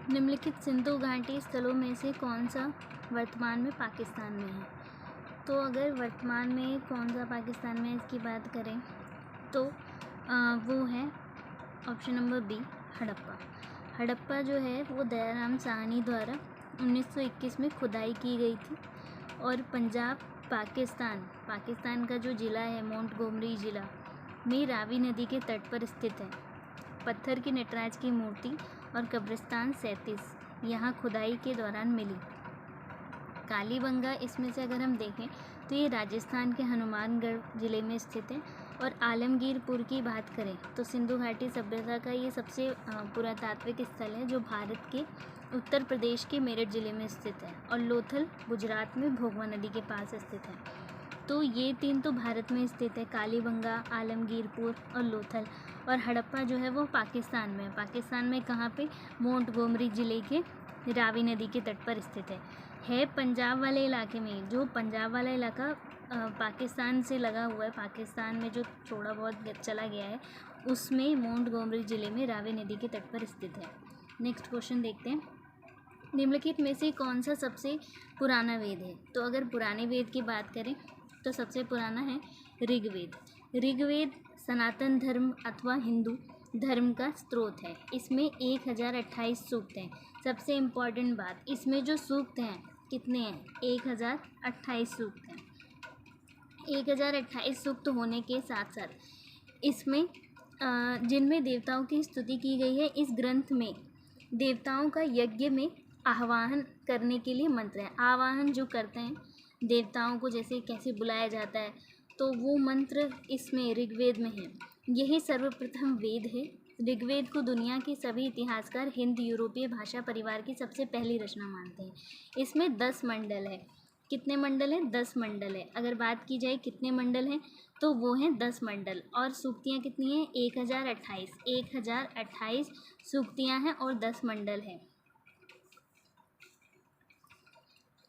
निम्नलिखित सिंधु घाटी स्थलों में से कौन सा वर्तमान में पाकिस्तान में है? तो अगर वर्तमान में कौन सा पाकिस्तान में इसकी बात करें तो वो है option number B, Harappa. Harappa जो है वो दयाराम साहनी द्वारा 1921 में खुदाई की गई थी और पंजाब पाकिस्तान का जो ज़िला है मोंटगोमरी ज़िला में रावी नदी के तट पर स्थित है। पत्थर की नटराज की मूर्ति और कब्रिस्तान 37 यहाँ खुदाई के दौरान मिली। कालीबंगा इसमें से अगर हम देखें तो ये राजस्थान के हनुमानगढ़ ज़िले में स्थित है। और आलमगीरपुर की बात करें तो सिंधु घाटी सभ्यता का ये सबसे पुरातात्विक स्थल है जो भारत के उत्तर प्रदेश के मेरठ ज़िले में स्थित है। और लोथल गुजरात में भोगवा नदी के पास स्थित है। तो ये तीन तो भारत में स्थित है, कालीबंगा, आलमगीरपुर और लोथल। और हड़प्पा जो है वो पाकिस्तान में है। पाकिस्तान में कहाँ पे? मोंटगोमरी ज़िले के रावी नदी के तट पर स्थित है पंजाब वाले इलाके में। जो पंजाब वाला इलाका पाकिस्तान से लगा हुआ है, पाकिस्तान में जो थोड़ा बहुत चला गया है उसमें मोंटगोमरी ज़िले में रावी नदी के तट पर स्थित है। नेक्स्ट क्वेश्चन देखते हैं। निम्नलिखित में से कौन सा सबसे पुराना वेद है? तो अगर पुराने वेद की बात करें तो सबसे पुराना है ऋग्वेद। ऋग्वेद सनातन धर्म अथवा हिंदू धर्म का स्रोत है। इसमें 1028 सूक्त हैं। सबसे इम्पॉर्टेंट बात, इसमें जो सूक्त हैं कितने हैं? 1028 सूक्त हैं। 1028 सूक्त होने के साथ साथ इसमें जिनमें देवताओं की स्तुति की गई है, इस ग्रंथ में देवताओं का यज्ञ में आह्वान करने के लिए मंत्र है। आह्वान जो करते हैं देवताओं को, जैसे कैसे बुलाया जाता है, तो वो मंत्र इसमें ऋग्वेद में है। यही सर्वप्रथम वेद है। ऋग्वेद को दुनिया के सभी इतिहासकार हिंद यूरोपीय भाषा परिवार की सबसे पहली रचना मानते हैं। इसमें 10 मंडल है। कितने मंडल हैं? 10 मंडल है। अगर बात की जाए कितने मंडल हैं तो वो हैं 10 मंडल। और सूक्तियाँ कितनी हैं? 1028 सूक्तियाँ हैं और 10 मंडल हैं।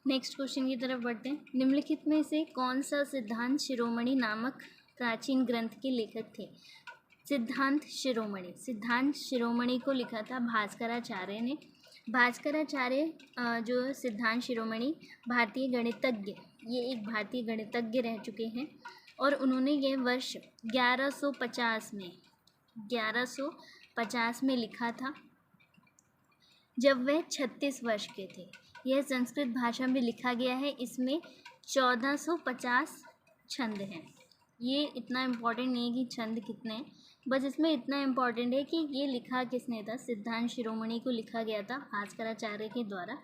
नेक्स्ट क्वेश्चन की तरफ बढ़ते हैं। निम्नलिखित में से कौन सा सिद्धांत शिरोमणि नामक प्राचीन ग्रंथ के लेखक थे? सिद्धांत शिरोमणि को लिखा था भास्कराचार्य ने। भास्कराचार्य जो सिद्धांत शिरोमणि भारतीय गणितज्ञ, ये एक भारतीय गणितज्ञ रह चुके हैं। और उन्होंने ये वर्ष 1150 में लिखा था जब वह 36 वर्ष के थे। यह संस्कृत भाषा में लिखा गया है। इसमें 1450 छंद हैं। ये इतना इम्पोर्टेंट नहीं है कि छंद कितने हैं, बस इसमें इतना इम्पोर्टेंट है कि ये लिखा किसने था? सिद्धांत शिरोमणि को लिखा गया था भास्कराचार्य के द्वारा।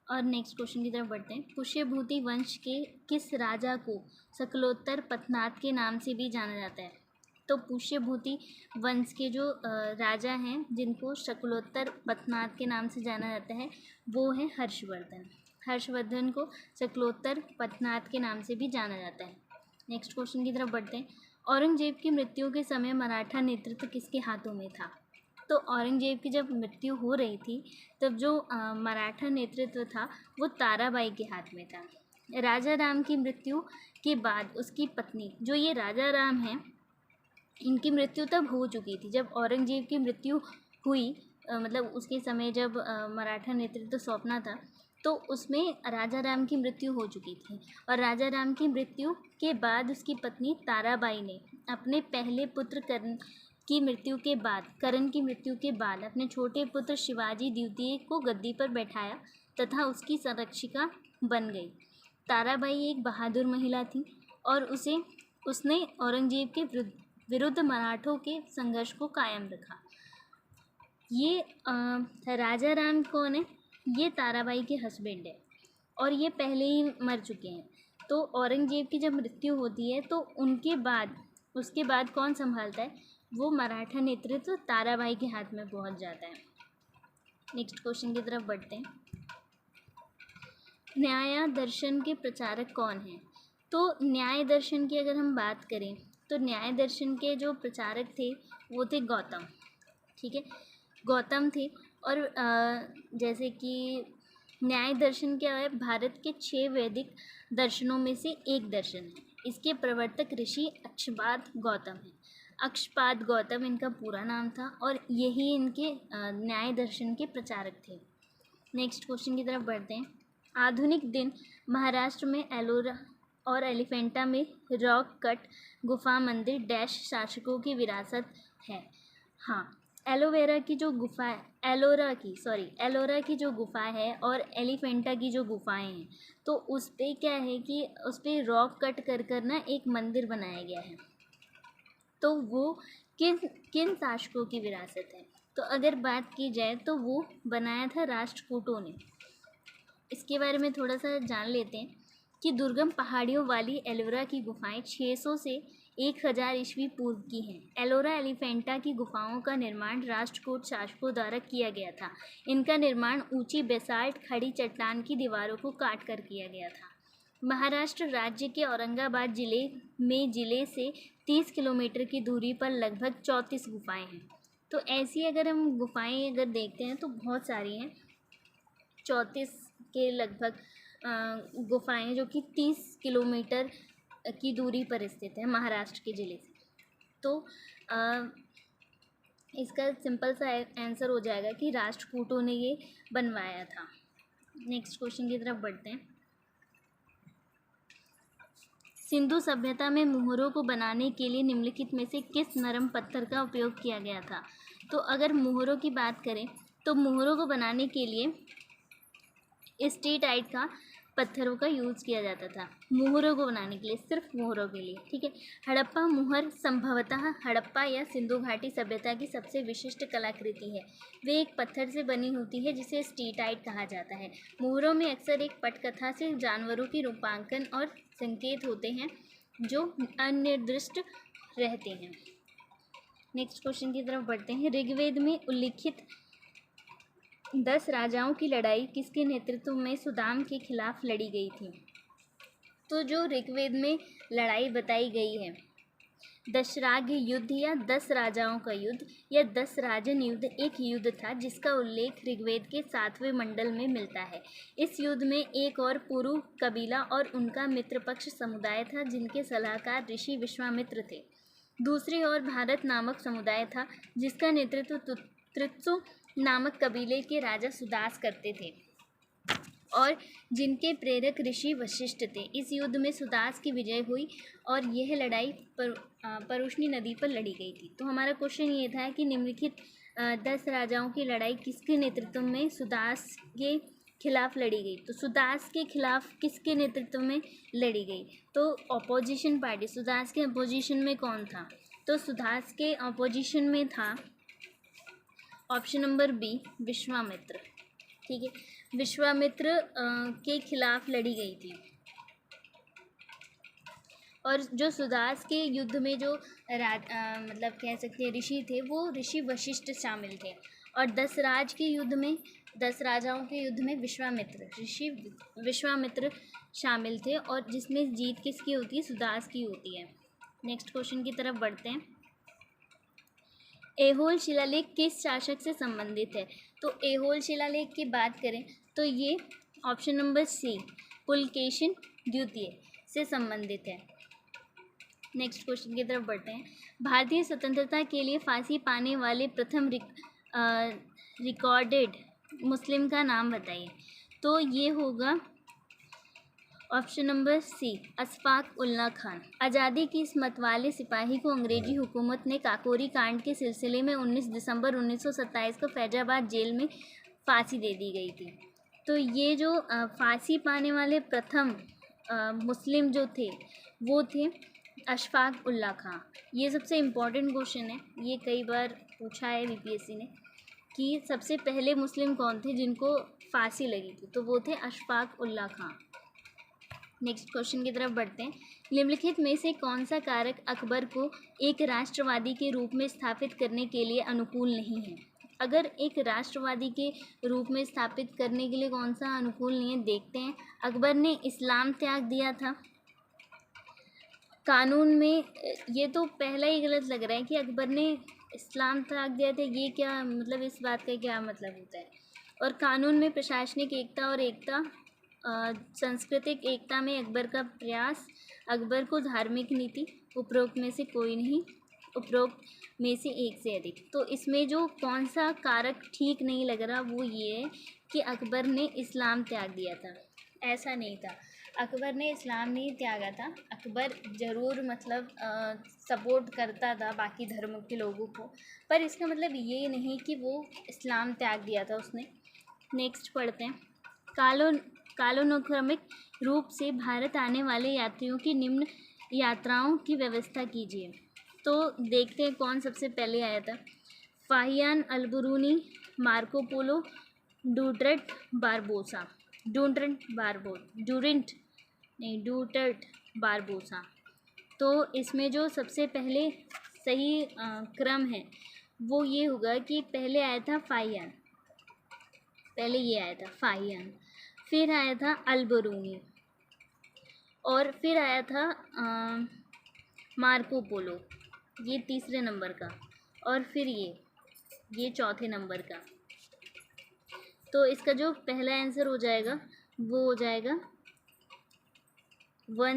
और नेक्स्ट क्वेश्चन की तरफ बढ़ते हैं। पुष्यभूति वंश के किस राजा को शकलोत्तर पथनाथ के नाम से भी जाना जाता है? तो पुष्यभूति वंश के जो राजा हैं जिनको शकलोत्तर पथनाथ के नाम से जाना जाता है वो है हर्षवर्धन। हर्षवर्धन को शकलोत्तर पथनाथ के नाम से भी जाना जाता है। नेक्स्ट क्वेश्चन की तरफ बढ़ते हैं। औरंगजेब की मृत्यु के समय मराठा नेतृत्व किसके हाथों में था? तो औरंगजेब की जब मृत्यु हो रही थी तब जो मराठा नेतृत्व था वो ताराबाई के हाथ में था। राजा राम की मृत्यु के बाद उसकी पत्नी, जो ये राजा राम हैं, इनकी मृत्यु तब हो चुकी थी जब औरंगजेब की मृत्यु हुई। मतलब उसके समय जब मराठा नेतृत्व सौंपना था तो उसमें राजा राम की मृत्यु हो चुकी थी। और राजा राम की मृत्यु के बाद उसकी पत्नी ताराबाई ने अपने पहले पुत्र करण की मृत्यु के बाद अपने छोटे पुत्र शिवाजी द्वितीय को गद्दी पर बैठाया तथा उसकी संरक्षिका बन गई। ताराबाई एक बहादुर महिला थी और उसने औरंगजेब के विरुद्ध मराठों के संघर्ष को कायम रखा। ये राजा राम कौन है? ये ताराबाई के हस्बैंड है और ये पहले ही मर चुके हैं। तो औरंगजेब की जब मृत्यु होती है तो उसके बाद कौन संभालता है? वो मराठा नेतृत्व ताराबाई के हाथ में पहुंच जाता है। नेक्स्ट क्वेश्चन की तरफ बढ़ते हैं। न्याय दर्शन के प्रचारक कौन हैं? तो न्याय दर्शन की अगर हम बात करें तो न्याय दर्शन के जो प्रचारक थे वो थे गौतम। ठीक है, गौतम थे। और जैसे कि न्याय दर्शन क्या है? भारत के 6 वैदिक दर्शनों में से एक दर्शन है। इसके प्रवर्तक ऋषि अक्षबाद गौतम हैं। अक्षपाद गौतम इनका पूरा नाम था और यही इनके न्याय दर्शन के प्रचारक थे। नेक्स्ट क्वेश्चन की तरफ बढ़ते हैं। आधुनिक दिन महाराष्ट्र में एलोरा और एलिफेंटा में रॉक कट गुफा मंदिर डैश शासकों की विरासत है। हाँ, एलोरा की जो गुफा है और एलिफेंटा की जो गुफाएं हैं, तो उस पर क्या है कि उस पर रॉक कट कर कर ना एक मंदिर बनाया गया है। तो वो किन किन शासकों की विरासत है? तो अगर बात की जाए तो वो बनाया था राष्ट्रकूटों ने। इसके बारे में थोड़ा सा जान लेते हैं कि दुर्गम पहाड़ियों वाली एलोरा की गुफाएं 600 से 1000 ईस्वी पूर्व की हैं। एलोरा एलिफेंटा की गुफाओं का निर्माण राष्ट्रकूट शासकों द्वारा किया गया था। इनका निर्माण ऊंची बेसाल्ट खड़ी चट्टान की दीवारों को काट कर किया गया था। महाराष्ट्र राज्य के औरंगाबाद जिले से 30 किलोमीटर की दूरी पर लगभग 34 गुफाएं हैं। तो ऐसी अगर हम गुफाएं अगर देखते हैं तो बहुत सारी हैं, 34 के लगभग गुफाएं जो कि 30 किलोमीटर की दूरी पर स्थित है महाराष्ट्र के ज़िले से। तो इसका सिंपल सा आंसर हो जाएगा कि राष्ट्रकूटों ने ये बनवाया था। नेक्स्ट क्वेश्चन की तरफ बढ़ते हैं। सिंधु सभ्यता में मुहरों को बनाने के लिए निम्नलिखित में से किस नरम पत्थर का उपयोग किया गया था? तो अगर मुहरों की बात करें तो मुहरों को बनाने के लिए स्टेटाइट का पत्थरों का यूज़ किया जाता था, मुहरों को बनाने के लिए, सिर्फ मुहरों के लिए। ठीक है। हड़प्पा मुहर संभवतः हड़प्पा या सिंधु घाटी सभ्यता की सबसे विशिष्ट कलाकृति है। वे एक पत्थर से बनी होती है जिसे स्टेटाइट कहा जाता है। मुहरों में अक्सर एक पटकथा से जानवरों की रूपांकन और संकेत होते हैं जो अनिर्दिष्ट रहते हैं। नेक्स्ट क्वेश्चन की तरफ बढ़ते हैं। ऋग्वेद में उल्लिखित 10 राजाओं की लड़ाई किसके नेतृत्व में सुदाम के खिलाफ लड़ी गई थी? तो जो ऋग्वेद में लड़ाई बताई गई है, दशराग युद्ध या 10 राजाओं का युद्ध या 10 राजन युद्ध, एक युद्ध था जिसका उल्लेख ऋग्वेद के 7वें मंडल में मिलता है। इस युद्ध में एक और पुरु कबीला और उनका मित्रपक्ष समुदाय था जिनके सलाहकार ऋषि विश्वामित्र थे। दूसरी ओर भारत नामक समुदाय था जिसका नेतृत्व त्रित्सु नामक कबीले के राजा सुदास करते थे और जिनके प्रेरक ऋषि वशिष्ठ थे। इस युद्ध में सुदास की विजय हुई और यह लड़ाई परुष्णी नदी पर लड़ी गई थी। तो हमारा क्वेश्चन ये था कि निम्नलिखित 10 राजाओं की लड़ाई किसके नेतृत्व में सुदास के खिलाफ लड़ी गई? तो सुदास के खिलाफ किसके नेतृत्व में लड़ी गई? तो ऑपोजिशन पार्टी, सुदास के अपोजिशन में कौन था? तो सुदास के ऑपोजिशन में था ऑप्शन नंबर बी, विश्वामित्र। ठीक है, विश्वामित्र के खिलाफ लड़ी गई थी। और जो सुदास के युद्ध में जो मतलब कह सकते हैं ऋषि थे, वो ऋषि वशिष्ठ शामिल थे। और 10 राजाओं के युद्ध में ऋषि विश्वामित्र शामिल थे और जिसमें जीत किसकी होती है? सुदास की होती है। नेक्स्ट क्वेश्चन की तरफ बढ़ते हैं। ऐहोल शिलालेख किस शासक से संबंधित है? तो ऐहोल शिलालेख की बात करें तो ये ऑप्शन नंबर सी, पुलकेशिन द्वितीय से संबंधित है। नेक्स्ट क्वेश्चन की तरफ बढ़ते हैं। भारतीय स्वतंत्रता के लिए फांसी पाने वाले प्रथम रिकॉर्डेड मुस्लिम का नाम बताइए। तो ये होगा option number C, Ashfaq Ullah Khan. आज़ादी की इस मतवाले सिपाही को अंग्रेजी हुकूमत ने काकोरी कांड के सिलसिले में 19 दिसंबर 1927 को फैजाबाद जेल में फांसी दे दी गई थी। तो ये जो फांसी पाने वाले प्रथम मुस्लिम जो थे वो थे अशफाक उल्ला खान। ये सबसे इम्पॉर्टेंट क्वेश्चन है, ये कई बार पूछा है बीपीएससी ने कि सबसे पहले मुस्लिम कौन थे जिनको फांसी लगी थी? तो वो थे अशफाक उल्ला खान। नेक्स्ट क्वेश्चन की तरफ बढ़ते हैं। निम्नलिखित में से कौन सा कारक अकबर को एक राष्ट्रवादी के रूप में स्थापित करने के लिए अनुकूल नहीं है? अगर एक राष्ट्रवादी के रूप में स्थापित करने के लिए कौन सा अनुकूल नहीं है, देखते हैं। अकबर ने इस्लाम त्याग दिया था कानून में। ये तो पहला ही गलत लग रहा है कि अकबर ने इस्लाम त्याग दिया था, ये क्या मतलब, इस बात का क्या मतलब होता है? और कानून में प्रशासनिक एकता और सांस्कृतिक एकता में अकबर का प्रयास, अकबर को धार्मिक नीति, उपरोक्त में से कोई नहीं उपरोक्त में से एक से अधिक। तो इसमें जो कौन सा कारक ठीक नहीं लग रहा वो ये है कि अकबर ने इस्लाम त्याग दिया था। ऐसा नहीं था, अकबर ने इस्लाम नहीं त्यागा था। अकबर ज़रूर मतलब सपोर्ट करता था बाकी धर्मों के लोगों को, पर इसका मतलब ये नहीं कि वो इस्लाम त्याग दिया था उसने। नेक्स्ट पढ़ते हैं। कालानुक्रमिक रूप से भारत आने वाले यात्रियों की निम्न यात्राओं की व्यवस्था कीजिए। तो देखते हैं कौन सबसे पहले आया था। Fahien Alberuni, Marco Polo, Duarte Barbosa. तो इसमें जो सबसे पहले सही क्रम है वो ये होगा कि पहले आया था फाहियान, फिर आया था अल-बरूनी, और फिर आया था मार्को पोलो, ये तीसरे नंबर का, और फिर ये चौथे नंबर का। तो इसका जो पहला आंसर हो जाएगा वो हो जाएगा 1